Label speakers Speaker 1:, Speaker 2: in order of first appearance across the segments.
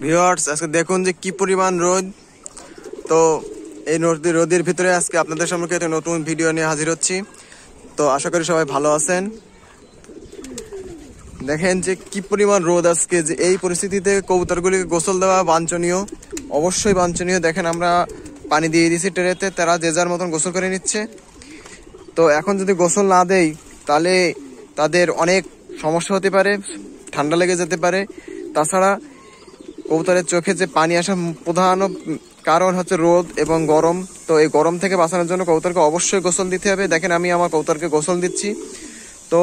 Speaker 1: Viewers, আজকে দেখুন যে কি পরিমাণ রোদ। তো এই রোদের ভিতরে আজকে আপনাদের সামনে একটা নতুন ভিডিও নিয়ে হাজির হচ্ছি। তো আশা করি সবাই ভালো আছেন। দেখেন যে কি পরিমাণ রোদ আজকে, যে এই পরিস্থিতিতে কবুতরগুলিকে গোসল দেওয়া বাঞ্ছনীয়, অবশ্যই বাঞ্ছনীয়। দেখেন আমরা পানি দিয়ে দিয়েছি ট্রেতে, তারা যে যার মতন গোসল করে নিচ্ছে। তো এখন যদি গোসল না দেই তাহলে তাদের অনেক সমস্যা হতে পারে, ঠান্ডা লেগে যেতে পারে। তাছাড়া কবুতরের চোখে যে পানি আসার প্রধান কারণ হচ্ছে রোদ এবং গরম। তো এই গরম থেকে বাঁচানোর জন্য কবুতরকে অবশ্যই গোসল দিতে হবে। দেখেন আমি আমার কবুতরকে গোসল দিচ্ছি। তো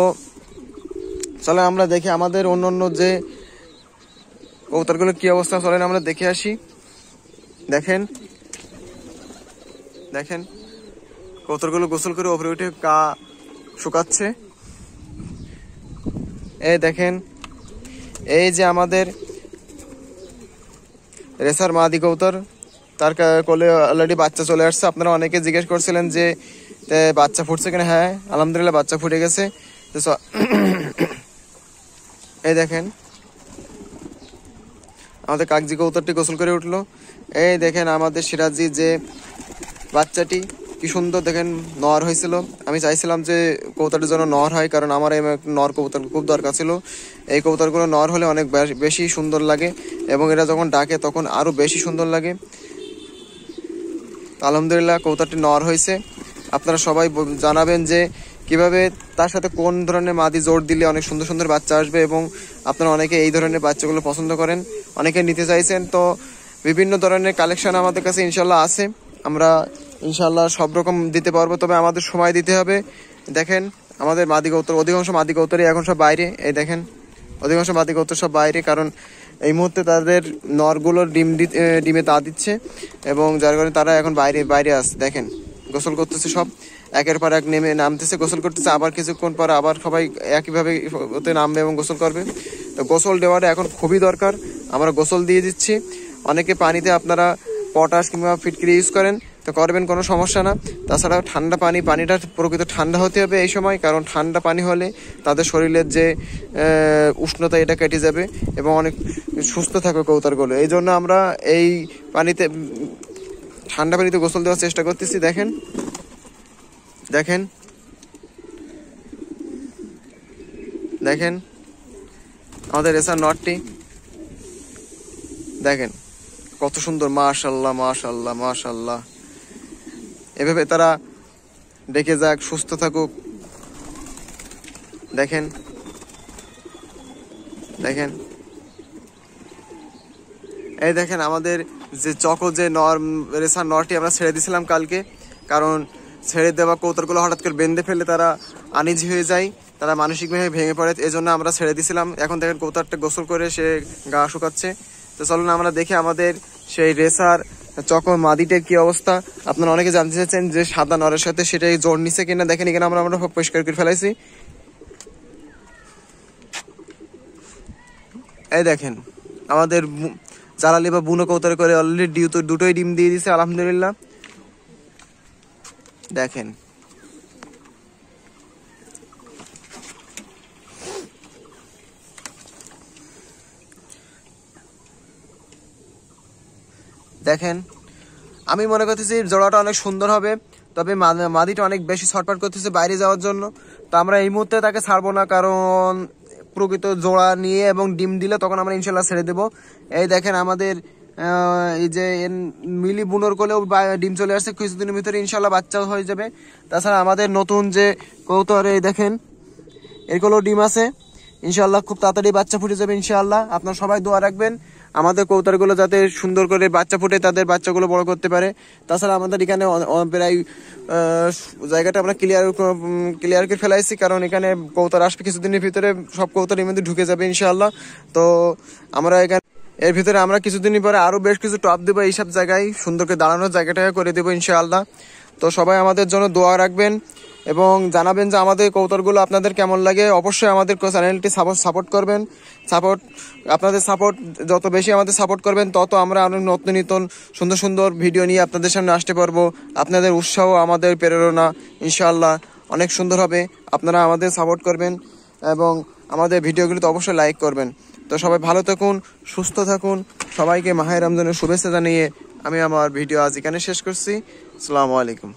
Speaker 1: চলেন আমরা দেখি আমাদের অন্য যে কবুতরগুলোর কি অবস্থা, চলেন আমরা দেখে আসি। দেখেন দেখেন কবুতরগুলো গোসল করে উপরে উঠে গা শুকাচ্ছে। এই দেখেন, এই যে আমাদের রেসার মাদি কবুতর, তার কোলে অলরেডি বাচ্চা চলে আসছে। আপনারা অনেকে জিজ্ঞেস করছিলেন যে বাচ্চা ফুটছে কিনা। হ্যাঁ, আলহামদুলিল্লাহ বাচ্চা ফুটে গেছে। তো এই দেখেন আমাদের কাগজি কবুতরটি গোসল করে উঠলো। এই দেখেন আমাদের সিরাজি যে বাচ্চাটি কি সুন্দর, দেখেন নর হয়েছিল। আমি চাইছিলাম যে কবুতরের জন্য নর হয়, কারণ আমার এই নর কবুতর খুব দরকার ছিল। এই কবুতরগুলো নর হলে অনেক বেশি সুন্দর লাগে এবং এরা যখন ডাকে তখন আরো বেশি সুন্দর লাগে। আলহামদুলিল্লাহ কবুতরটি নর হয়েছে। আপনারা সবাই জানাবেন যে কিভাবে তার সাথে কোন ধরনের মাদি জোর দিলে অনেক সুন্দর সুন্দর বাচ্চা আসবে, এবং আপনারা অনেকে এই ধরনের বাচ্চাগুলো পছন্দ করেন, অনেকে নিতে চাইছেন। তো বিভিন্ন ধরনের কালেকশন আমাদের কাছে ইনশাল্লাহ আছে, আমরা ইনশাল্লাহ সব রকম দিতে পারবো, তবে আমাদের সময় দিতে হবে। দেখেন আমাদের মাদি কবুতর, অধিকাংশ মাদি কবুতরই এখন সব বাইরে। এই দেখেন অধিকাংশ মাদি কবুতর সব বাইরে, কারণ এই মুহূর্তে তাদের নরগুলোর ডিমে তা দিচ্ছে, এবং যার কারণে তারা এখন বাইরে আসছে। দেখেন গোসল করতেছে, সব একের পর এক নামতেছে, গোসল করতেছে। আবার কিছুক্ষণ পর আবার সবাই একইভাবে ওতে নামবে এবং গোসল করবে। তো গোসল দেওয়াটা এখন খুবই দরকার, আমরা গোসল দিয়ে দিচ্ছি। অনেকে পানিতে আপনারা পটাশ কিংবা ফিটকিরি ইউজ করেন, তো করবেন, কোনো সমস্যা না। তাছাড়া ঠান্ডা পানিটা প্রকৃত ঠান্ডা হতে হবে এই সময়, কারণ ঠান্ডা পানি হলে তাদের শরীরের যে উষ্ণতা এটা কেটে যাবে এবং অনেক সুস্থ থাকবে কবুতরগুলো। এই জন্য আমরা এই পানিতে, ঠান্ডা পানিতে গোসল দেওয়ার চেষ্টা করতেছি। দেখেন দেখেন দেখেন আমাদের রেসার নটটি দেখেন কত সুন্দর, মাশাআল্লাহ মাশাআল্লাহ মাশাআল্লাহ। এভাবে তারা ডেকে যাক, সুস্থ থাকুক। দেখেন দেখেন এই দেখেন আমাদের যে যে রেসার নরটি আমরা ছেড়ে দিয়েছিলাম কালকে, কারণ ছেড়ে দেওয়া কবুতরগুলো হঠাৎ করে বেঁধে ফেলে তারা আনইজি হয়ে যায়, তারা মানসিকভাবে ভেঙে পড়ে। এই জন্য আমরা ছেড়ে দিয়েছিলাম। এখন দেখেন কবুতরটা গোসল করে সে গা শুকাচ্ছে। তো চলুন আমরা দেখি আমাদের সেই রেসার মাদিটার কি অবস্থা। আপনারা অনেকে জানতে চাচ্ছেন যে সাদা নরের সাথে সেটাই জোর নিছে কিনা। দেখেন এখানে আমরা পরিষ্কার করে ফেলাইছি। এই দেখেন আমাদের জালালি বা বুনো কবুতর করে অলরেডি দুটোই ডিম দিয়ে দিছে, আলহামদুলিল্লাহ। দেখেন দেখেন আমি মনে করতেছি জোড়াটা অনেক সুন্দর হবে, তবে মাদিটা অনেক বেশি ছটফট করতেছে বাইরে যাওয়ার জন্য। তো আমরা এই মুহূর্তে তাকে ছাড়বো না, কারণ প্রকৃত জোড়া নিয়ে এবং ডিম দিলে তখন আমরা ইনশাল্লাহ ছেড়ে দেবো। এই দেখেন আমাদের এই যে মিলি বুনোর কোলেও ডিম চলে আসছে, কিছুদিনের ভিতরে ইনশাল্লাহ বাচ্চাও হয়ে যাবে। তাছাড়া আমাদের নতুন যে কবুতর, এই দেখেন এর কোলেও ডিম আছে, ইনশাল্লাহ খুব তাড়াতাড়ি বাচ্চা ফুটে যাবে ইনশাআল্লাহ। আপনারা সবাই দোয়া রাখবেন আমাদের কবুতরগুলো যাতে সুন্দর করে বাচ্চা ফুটে তাদের বাচ্চাগুলো বড় করতে পারে। তাছাড়া আমাদের এখানে প্রায় জায়গাটা আমরা ক্লিয়ার করে ফেলাইছি, কারণ এখানে কবুতর আসবে কিছুদিনের ভিতরে, সব কবুতর এর মধ্যে ঢুকে যাবে ইনশাআল্লাহ। তো আমরা এখানে এর ভিতরে আমরা কিছুদিন পরে আরো বেশ কিছু টপ দেবো, এইসব জায়গায় সুন্দর করে দাঁড়ানোর জায়গাটা করে দেবো ইনশাআল্লাহ। তো সবাই আমাদের জন্য দোয়া রাখবেন এবং জানাবেন যে আমাদের কবুতরগুলো আপনাদের কেমন লাগে। অবশ্যই আমাদের চ্যানেলটি সাপোর্ট করবেন। আপনাদের সাপোর্ট যত বেশি আমাদের সাপোর্ট করবেন, তত আমরা অনেক নতুন সুন্দর সুন্দর ভিডিও নিয়ে আপনাদের সামনে আসতে পারবো। আপনাদের উৎসাহ আমাদের প্রেরণা ইনশাআল্লাহ অনেক সুন্দর হবে। আপনারা আমাদের সাপোর্ট করবেন এবং আমাদের ভিডিওগুলোতে অবশ্যই লাইক করবেন। তো সবাই ভালো থাকুন, সুস্থ থাকুন। সবাইকে মাহে রমজানের শুভেচ্ছা জানিয়ে আমি আমার ভিডিও আজ এখানে শেষ করছি। আসসালামু আলাইকুম।